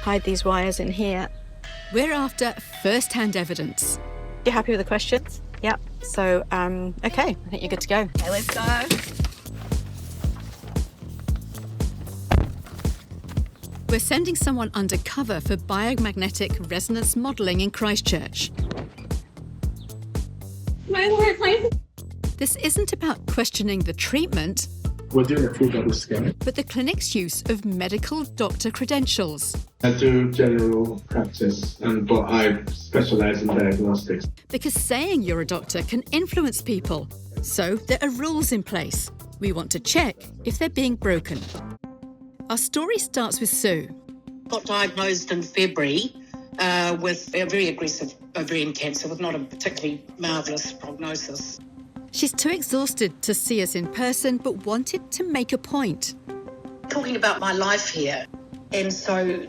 hide these wires in here. We're after first-hand evidence. You happy with the questions? Yep. So, okay, I think you're good to go. Okay, let's go. We're sending someone undercover for biomagnetic resonance modelling in Christchurch. My Lord, please. This isn't about questioning the treatment, We're doing a full body scan. but the clinic's use of medical doctor credentials. I do general practice, but I specialise in diagnostics. Because saying you're a doctor can influence people. So there are rules in place. We want to check if they're being broken. Our story starts with Sue. Got diagnosed in February with a very aggressive ovarian cancer with not a particularly marvellous prognosis. She's too exhausted to see us in person, but wanted to make a point. Talking about my life here, and so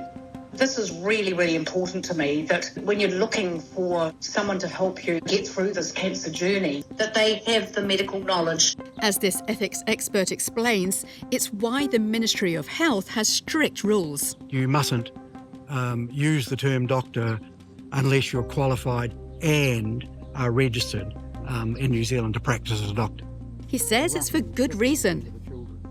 this is really, really important to me, that when you're looking for someone to help you get through this cancer journey, that they have the medical knowledge. As this ethics expert explains, it's why the Ministry of Health has strict rules. You mustn't use the term doctor unless you're qualified and are registered in New Zealand to practice as a doctor. He says it's for good reason.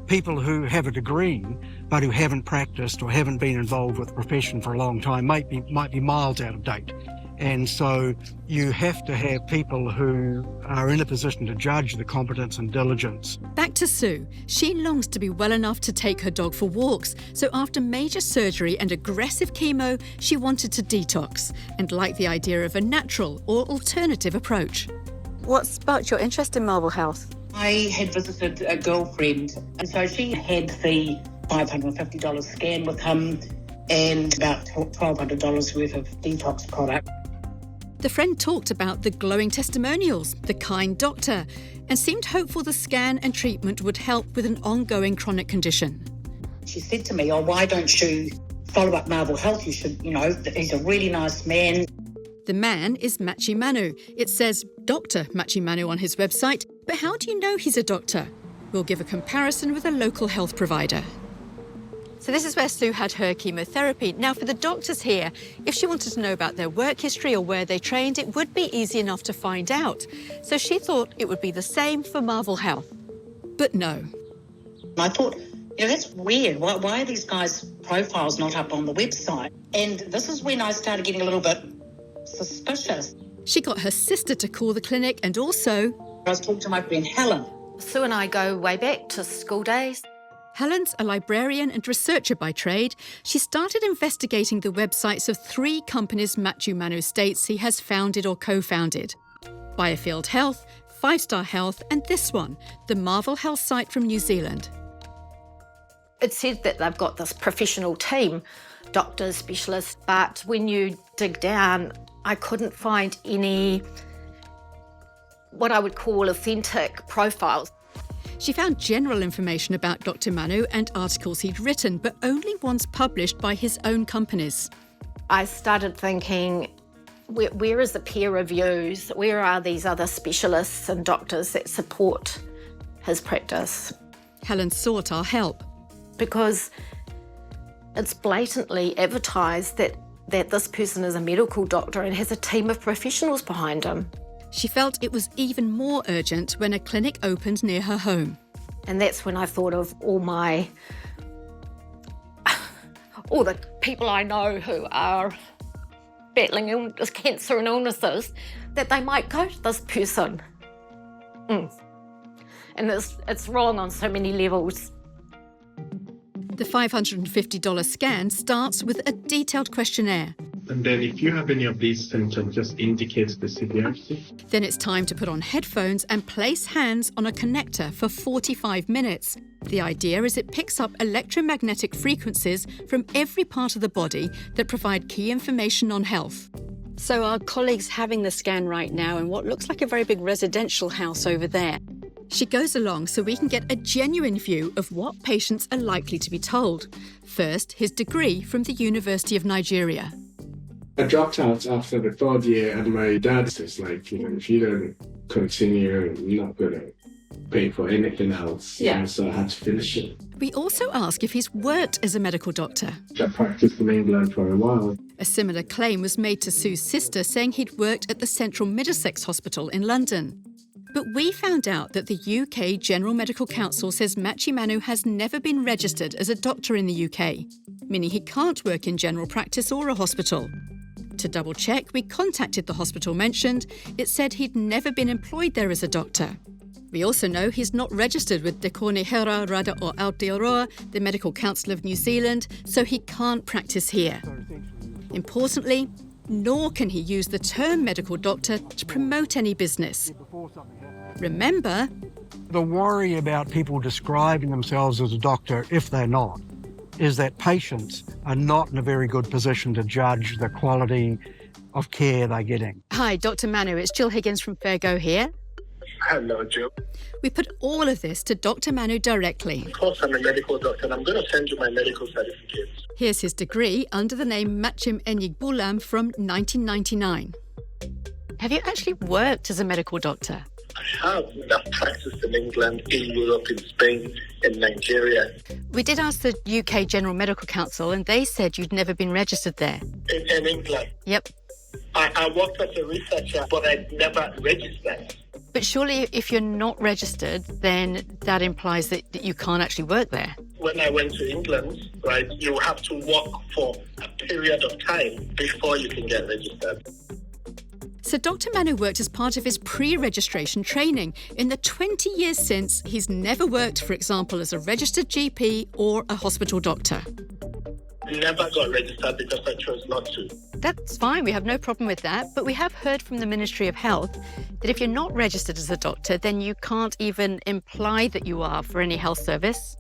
People who have a degree but who haven't practiced or haven't been involved with the profession for a long time might be miles out of date. And so you have to have people who are in a position to judge the competence and diligence. Back to Sue. She longs to be well enough to take her dog for walks, so after major surgery and aggressive chemo, she wanted to detox and liked the idea of a natural or alternative approach. What sparked your interest in Marvel Health? I had visited a girlfriend, and so she had the $550 scan with him and about $1,200 worth of detox product. The friend talked about the glowing testimonials, the kind doctor, and seemed hopeful the scan and treatment would help with an ongoing chronic condition. She said to me, "Oh, why don't you follow up Marvel Health? You should, he's a really nice man." The man is Machi Manu. It says Dr. Machi Manu on his website, but how do you know he's a doctor? We'll give a comparison with a local health provider. So this is where Sue had her chemotherapy. Now for the doctors here, if she wanted to know about their work history or where they trained, it would be easy enough to find out. So she thought it would be the same for Marvel Health. But no. I thought, that's weird. Why are these guys' profiles not up on the website? And this is when I started getting a little bit suspicious. She got her sister to call the clinic and also... I was talking to my friend Helen. Sue and I go way back to school days. Helen's a librarian and researcher by trade. She started investigating the websites of 3 companies Machi Manu states he has founded or co-founded. Biofield Health, 5 Star Health and this one, the Marvel Health site from New Zealand. It said that they've got this professional team, doctors, specialists, but when you dig down, I couldn't find any what I would call authentic profiles. She found general information about Dr. Manu and articles he'd written, but only ones published by his own companies. I started thinking, where is the peer reviews? Where are these other specialists and doctors that support his practice? Helen sought our help. Because it's blatantly advertised that this person is a medical doctor and has a team of professionals behind him. She felt it was even more urgent when a clinic opened near her home. And that's when I thought of all the people I know who are battling cancer and illnesses, that they might go to this person. And it's wrong on so many levels. The $550 scan starts with a detailed questionnaire. And then if you have any of these symptoms, just indicates the severity. Then it's time to put on headphones and place hands on a connector for 45 minutes. The idea is it picks up electromagnetic frequencies from every part of the body that provide key information on health. So our colleague's having the scan right now in what looks like a very big residential house over there. She goes along so we can get a genuine view of what patients are likely to be told. First, his degree from the University of Nigeria. I dropped out after the 3rd year, and my dad says, if you don't continue, you're not going to pay for anything else. Yeah. And so I had to finish it. We also ask if he's worked as a medical doctor. I practiced in England for a while. A similar claim was made to Sue's sister, saying he'd worked at the Central Middlesex Hospital in London. But we found out that the UK General Medical Council says Machi Manu has never been registered as a doctor in the UK, meaning he can't work in general practice or a hospital. To double check, we contacted the hospital mentioned. It said he'd never been employed there as a doctor. We also know he's not registered with Te Konehera Rada o Aotearoa, the Medical Council of New Zealand, so he can't practice here. Importantly, nor can he use the term medical doctor to promote any business. Remember, The worry about people describing themselves as a doctor, if they're not, is that patients are not in a very good position to judge the quality of care they're getting. hi, Dr. Manu, it's Jill Higgins from Fairgo here. Hello, Jill. We put all of this to Dr. Manu directly. Of course, I'm a medical doctor, and I'm going to send you my medical certificates. Here's his degree under the name Machim Enyigbulam from 1999. Have you actually worked as a medical doctor? I have. I've practiced in England, in Europe, in Spain, in Nigeria. We did ask the UK General Medical Council and they said you'd never been registered there. In England, Yep. I worked as a researcher, but I never registered. But surely if you're not registered, then that implies that you can't actually work there. When I went to England, right, you have to work for a period of time before you can get registered. So Dr. Manu worked as part of his pre-registration training. In the 20 years since, he's never worked, for example, as a registered GP or a hospital doctor. Never got registered because I chose not to. That's fine, we have no problem with that. But we have heard from the Ministry of Health that if you're not registered as a doctor, then you can't even imply that you are for any health service.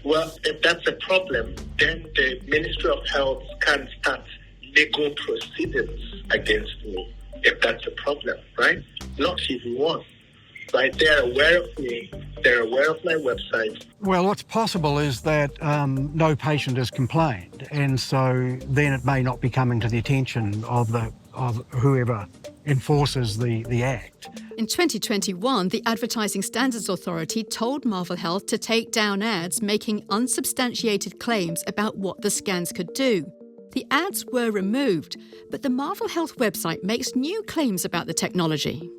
Well, if that's a problem, then the Ministry of Health can start legal proceedings against me, if that's a problem, right? Not even one, right? They're aware of me. They're aware of my website. Well, what's possible is that no patient has complained, and so then it may not be coming to the attention of whoever enforces the act. In 2021, the Advertising Standards Authority told Marvel Health to take down ads making unsubstantiated claims about what the scans could do. The ads were removed, but the Marvel Health website makes new claims about the technology.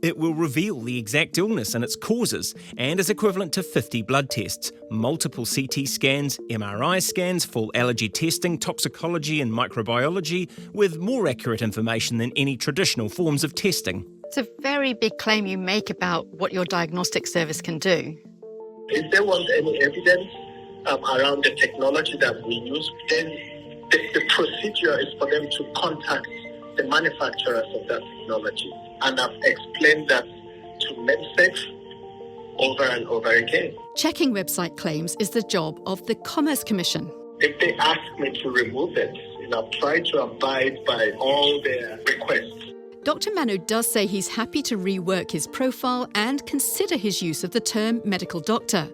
It will reveal the exact illness and its causes and is equivalent to 50 blood tests, multiple CT scans, MRI scans, full allergy testing, toxicology and microbiology, with more accurate information than any traditional forms of testing. It's a very big claim you make about what your diagnostic service can do. If they want any evidence around the technology that we use, then the procedure is for them to contact the manufacturers of that technology. And I've explained that to MedSafe over and over again. Checking website claims is the job of the Commerce Commission. If they ask me to remove it, I've tried to abide by all their requests. Dr. Manu does say he's happy to rework his profile and consider his use of the term medical doctor.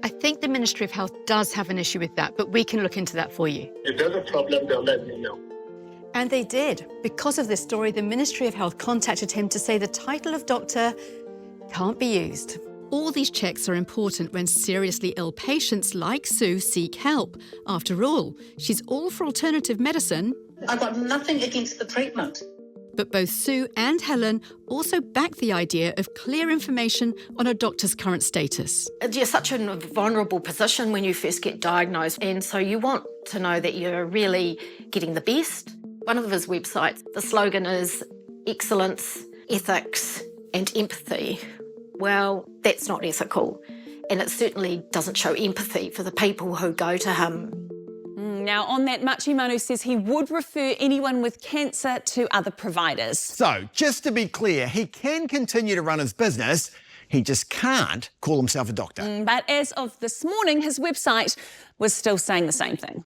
I think the Ministry of Health does have an issue with that, but we can look into that for you. If there's a problem, they'll let me know. And they did. Because of this story, the Ministry of Health contacted him to say the title of doctor can't be used. All these checks are important when seriously ill patients like Sue seek help. After all, she's all for alternative medicine. I've got nothing against the treatment. But both Sue and Helen also back the idea of clear information on a doctor's current status. You're such a vulnerable position when you first get diagnosed, and so you want to know that you're really getting the best. One of his websites, the slogan is excellence, ethics and empathy. Well, that's not ethical, and it certainly doesn't show empathy for the people who go to him. Now, on that, Machi Manu says he would refer anyone with cancer to other providers. So, just to be clear, he can continue to run his business, he just can't call himself a doctor. But as of this morning, his website was still saying the same thing.